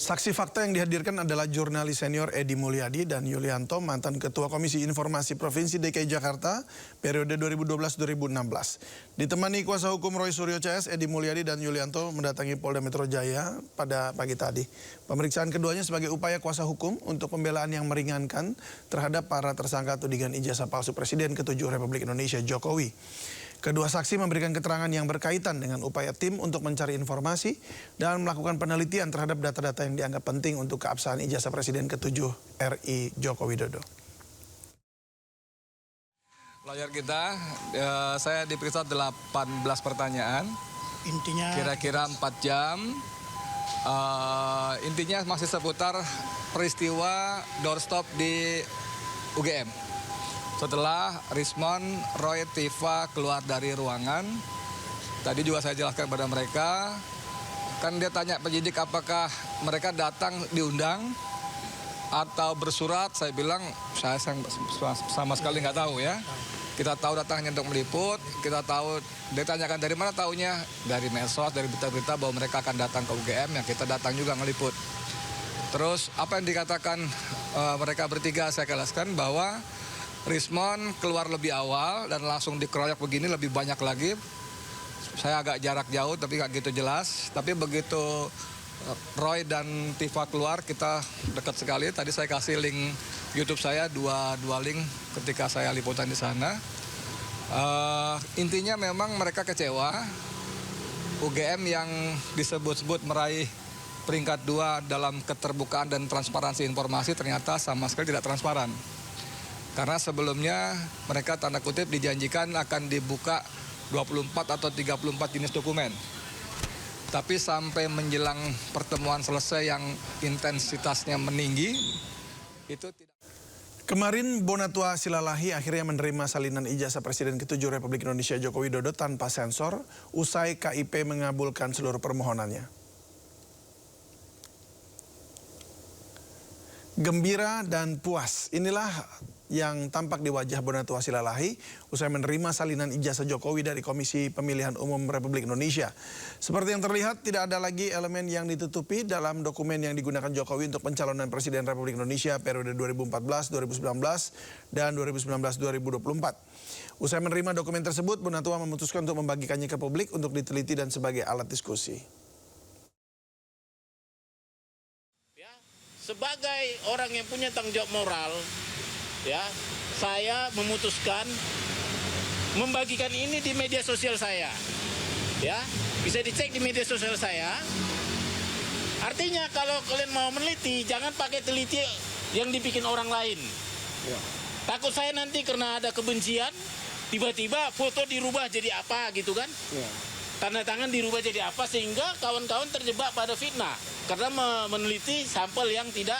Saksi fakta yang dihadirkan adalah jurnalis senior Edi Mulyadi dan Yulianto, mantan Ketua Komisi Informasi Provinsi DKI Jakarta periode 2012-2016. Ditemani kuasa hukum Roy Suryo CS, Edi Mulyadi dan Yulianto mendatangi Polda Metro Jaya pada pagi tadi. Pemeriksaan keduanya sebagai upaya kuasa hukum untuk pembelaan yang meringankan terhadap para tersangka tudingan ijazah palsu Presiden ke-7 Republik Indonesia Jokowi. Kedua saksi memberikan keterangan yang berkaitan dengan upaya tim untuk mencari informasi dan melakukan penelitian terhadap data-data yang dianggap penting untuk keabsahan ijazah Presiden ke-7 RI Joko Widodo. Lawyer kita, saya diperiksa 18 pertanyaan. Intinya kira-kira 4 jam. Intinya masih seputar peristiwa doorstop di UGM. Setelah Rismon, Roy, Tifa keluar dari ruangan, tadi juga saya jelaskan kepada mereka, kan dia tanya penyidik apakah mereka datang diundang atau bersurat. Saya bilang saya sama sekali nggak tahu ya. Kita tahu datangnya untuk meliput, kita tahu, dia tanyakan dari mana taunya, dari medsos, dari berita-berita bahwa mereka akan datang ke UGM, yang kita datang juga ngeliput. Terus apa yang dikatakan mereka bertiga, saya jelaskan bahwa Rismon keluar lebih awal dan langsung dikeroyok begini, lebih banyak lagi. Saya agak jarak jauh tapi nggak gitu jelas. Tapi begitu Roy dan Tifa keluar, kita dekat sekali. Tadi saya kasih link YouTube saya, dua link ketika saya liputan di sana. Intinya memang mereka kecewa. UGM yang disebut-sebut meraih peringkat 2 dalam keterbukaan dan transparansi informasi ternyata sama sekali tidak transparan. Karena sebelumnya mereka tanda kutip dijanjikan akan dibuka 24 atau 34 jenis dokumen. Tapi sampai menjelang pertemuan selesai yang intensitasnya meninggi, itu tidak. Kemarin Bonatua Silalahi akhirnya menerima salinan ijazah Presiden ke-7 Republik Indonesia Joko Widodo tanpa sensor usai KIP mengabulkan seluruh permohonannya. Gembira dan puas, inilah yang tampak di wajah Bonatua Silalahi usai menerima salinan ijazah Jokowi dari Komisi Pemilihan Umum Republik Indonesia. Seperti yang terlihat, tidak ada lagi elemen yang ditutupi dalam dokumen yang digunakan Jokowi untuk pencalonan Presiden Republik Indonesia periode 2014, 2019, dan 2019-2024. Usai menerima dokumen tersebut, Bonatua memutuskan untuk membagikannya ke publik untuk diteliti dan sebagai alat diskusi. Sebagai orang yang punya tanggung jawab moral, ya, saya memutuskan membagikan ini di media sosial saya. Ya, bisa dicek di media sosial saya. Artinya kalau kalian mau meneliti, jangan pakai teliti yang dibikin orang lain. Ya. Takut saya nanti karena ada kebencian, tiba-tiba foto dirubah jadi apa gitu kan? Ya. Tanda tangan dirubah jadi apa sehingga kawan-kawan terjebak pada fitnah karena meneliti sampel yang tidak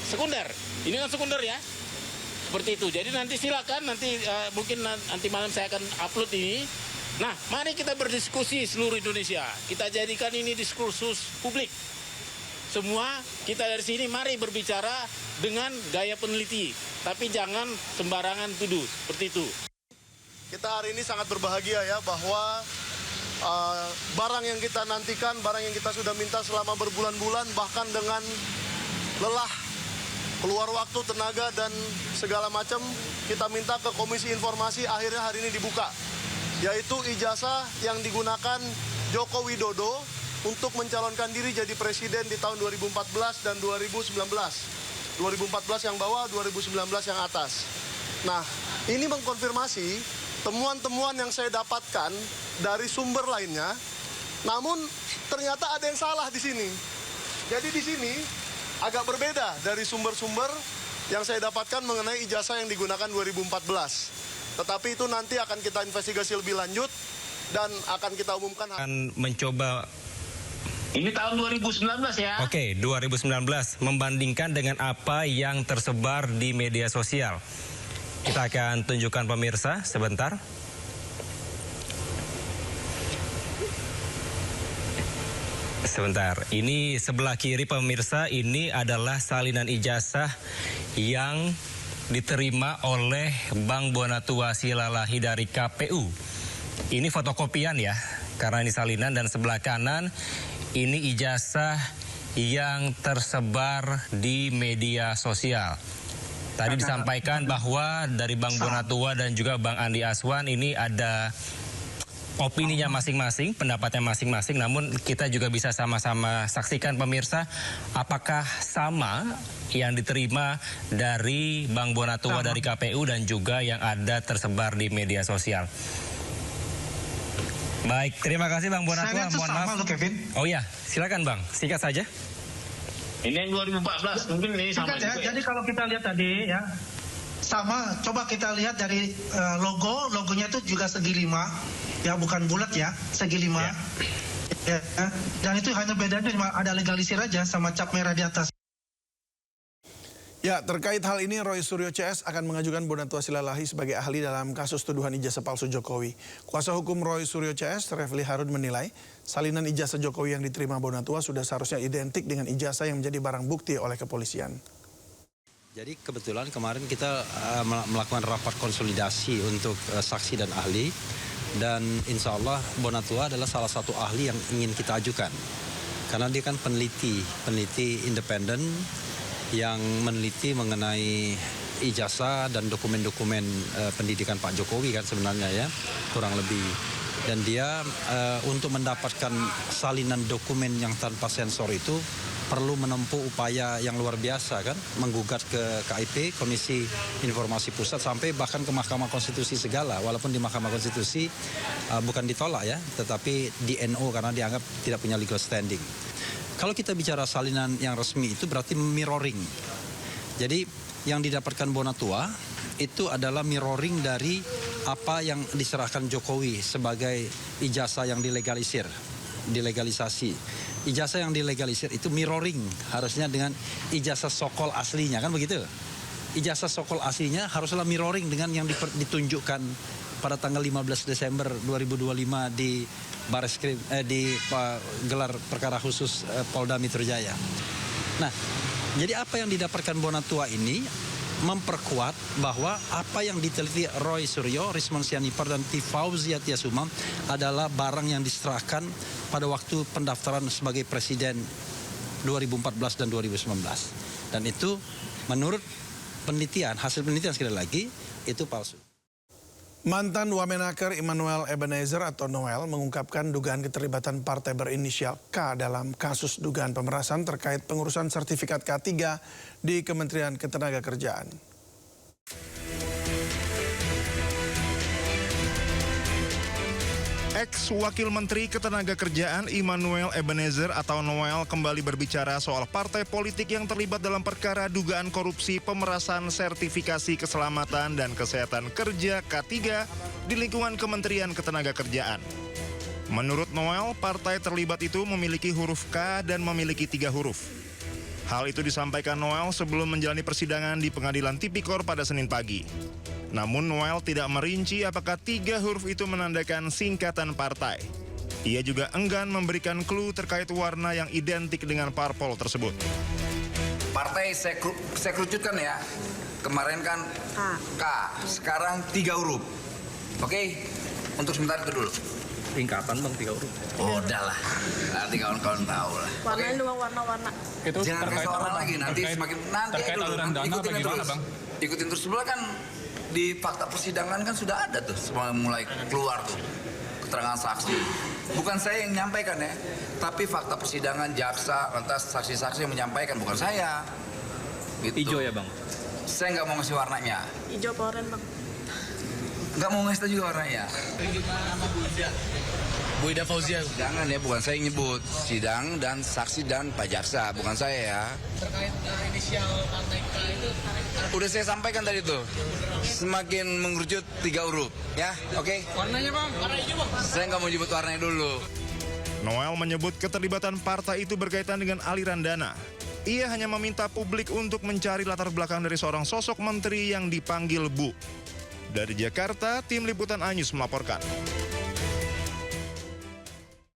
sekunder. Ini kan sekunder ya. Seperti itu. Jadi nanti silakan mungkin nanti malam saya akan upload ini. Nah, mari kita berdiskusi seluruh Indonesia. Kita jadikan ini diskursus publik. Semua kita dari sini mari berbicara dengan gaya peneliti, tapi jangan sembarangan tuduh. Seperti itu. Kita hari ini sangat berbahagia ya bahwa barang yang kita nantikan, barang yang kita sudah minta selama berbulan-bulan, bahkan dengan lelah, keluar waktu, tenaga, dan segala macam, kita minta ke Komisi Informasi, akhirnya hari ini dibuka. Yaitu ijazah yang digunakan Joko Widodo untuk mencalonkan diri jadi presiden di tahun 2014 dan 2019. 2014 yang bawah, 2019 yang atas. Nah, ini mengkonfirmasi temuan-temuan yang saya dapatkan dari sumber lainnya, namun ternyata ada yang salah di sini. Jadi di sini agak berbeda dari sumber-sumber yang saya dapatkan mengenai ijazah yang digunakan 2014. Tetapi itu nanti akan kita investigasi lebih lanjut dan akan kita umumkan. Akan mencoba. Ini tahun 2019 ya? Oke, 2019 membandingkan dengan apa yang tersebar di media sosial. Kita akan tunjukkan pemirsa sebentar. Sebentar, ini sebelah kiri pemirsa, ini adalah salinan ijazah yang diterima oleh Bang Bonatua Silalahi dari KPU. Ini fotokopian ya, karena ini salinan, dan sebelah kanan ini ijazah yang tersebar di media sosial. Tadi disampaikan bahwa dari Bang Bonatua dan juga Bang Andi Aswan ini ada opininya masing-masing, pendapatnya masing-masing. Namun kita juga bisa sama-sama saksikan pemirsa, apakah sama yang diterima dari Bang Bonatua dari KPU dan juga yang ada tersebar di media sosial. Baik, terima kasih Bang Bonatua. Mohon maaf. Kevin. Oh ya, silakan Bang, singkat saja. Ini yang 2014 mungkin ini sama Ya, juga. jadi kalau kita lihat tadi ya sama, coba kita lihat dari logonya itu juga segi 5 ya, bukan bulat ya, segi 5 ya. Dan itu hanya bedanya cuma ada legalisir aja sama cap merah di atas. Ya, terkait hal ini Roy Suryo CS akan mengajukan Bonatua Silalahi sebagai ahli dalam kasus tuduhan ijazah palsu Jokowi. Kuasa hukum Roy Suryo CS, Refli Harun menilai salinan ijazah Jokowi yang diterima Bonatua sudah seharusnya identik dengan ijazah yang menjadi barang bukti oleh kepolisian. Jadi kebetulan kemarin kita melakukan rapat konsolidasi untuk saksi dan ahli, dan insya Allah Bonatua adalah salah satu ahli yang ingin kita ajukan. Karena dia kan peneliti independen yang meneliti mengenai ijazah dan dokumen-dokumen pendidikan Pak Jokowi kan sebenarnya ya, kurang lebih. Dan dia untuk mendapatkan salinan dokumen yang tanpa sensor itu perlu menempuh upaya yang luar biasa kan, menggugat ke KIP, Komisi Informasi Pusat, sampai bahkan ke Mahkamah Konstitusi segala. Walaupun di Mahkamah Konstitusi bukan ditolak ya, tetapi di NO karena dianggap tidak punya legal standing. Kalau kita bicara salinan yang resmi itu berarti mirroring. Jadi yang didapatkan Bonatua itu adalah mirroring dari apa yang diserahkan Jokowi sebagai ijazah yang dilegalisasi. Ijazah yang dilegalisir itu mirroring harusnya dengan ijazah sokol aslinya, kan begitu? Ijazah sokol aslinya haruslah mirroring dengan yang ditunjukkan pada tanggal 15 Desember 2025 di Bareskrim di gelar perkara khusus Polda Metro Jaya. Nah, jadi apa yang didapatkan Bonatua ini memperkuat bahwa apa yang diteliti Roy Suryo, Rismon Sianipar dan Fauzia Tiasumam adalah barang yang diserahkan pada waktu pendaftaran sebagai presiden 2014 dan 2019. Dan itu menurut penelitian, hasil penelitian sekali lagi itu palsu. Mantan Wamenaker Immanuel Ebenezer atau Noel mengungkapkan dugaan keterlibatan partai berinisial K dalam kasus dugaan pemerasan terkait pengurusan sertifikat K3 di Kementerian Ketenagakerjaan. Ex-Wakil Menteri Ketenagakerjaan Immanuel Ebenezer atau Noel kembali berbicara soal partai politik yang terlibat dalam perkara dugaan korupsi pemerasan sertifikasi keselamatan dan kesehatan kerja K3 di lingkungan Kementerian Ketenagakerjaan. Menurut Noel, partai terlibat itu memiliki huruf K dan memiliki 3 huruf. Hal itu disampaikan Noel sebelum menjalani persidangan di Pengadilan Tipikor pada Senin pagi. Namun Noel tidak merinci apakah 3 huruf itu menandakan singkatan partai. Ia juga enggan memberikan clue terkait warna yang identik dengan parpol tersebut. Partai saya kerucutkan ya, kemarin kan K, sekarang 3 huruf. Oke, untuk sementara itu dulu. Singkatan Bang, 3 huruf. Oh, udahlah, nanti kawan-kawan tahu lah. Warnanya dua warna-warna. Jangan kasih orang lagi, nanti semakin nanti dulu. Ikutin terus. Ikutin terus sebelah kan. Di fakta persidangan kan sudah ada tuh, semua mulai keluar tuh keterangan saksi. Bukan saya yang menyampaikan ya, tapi fakta persidangan jaksa, lantas saksi-saksi yang menyampaikan, bukan saya. Gitu. Hijau ya Bang? Saya nggak mau ngasih warnanya. Hijau apa oranye Bang? Nggak mau ngasih tahu juga warnanya. Bu Ida Fauzia. Jangan ya, bukan saya yang nyebut. Sidang dan saksi dan Pak Jaksa, bukan saya ya. Terkait inisial partai K itu udah saya sampaikan tadi tuh. Semakin mengerucut 3 huruf, ya, oke? Warnanya Bang, warna hijau Bang. Saya nggak mau nyebut warnanya dulu. Noel menyebut keterlibatan partai itu berkaitan dengan aliran dana. Ia hanya meminta publik untuk mencari latar belakang dari seorang sosok menteri yang dipanggil Bu. Dari Jakarta, tim Liputan iNews melaporkan.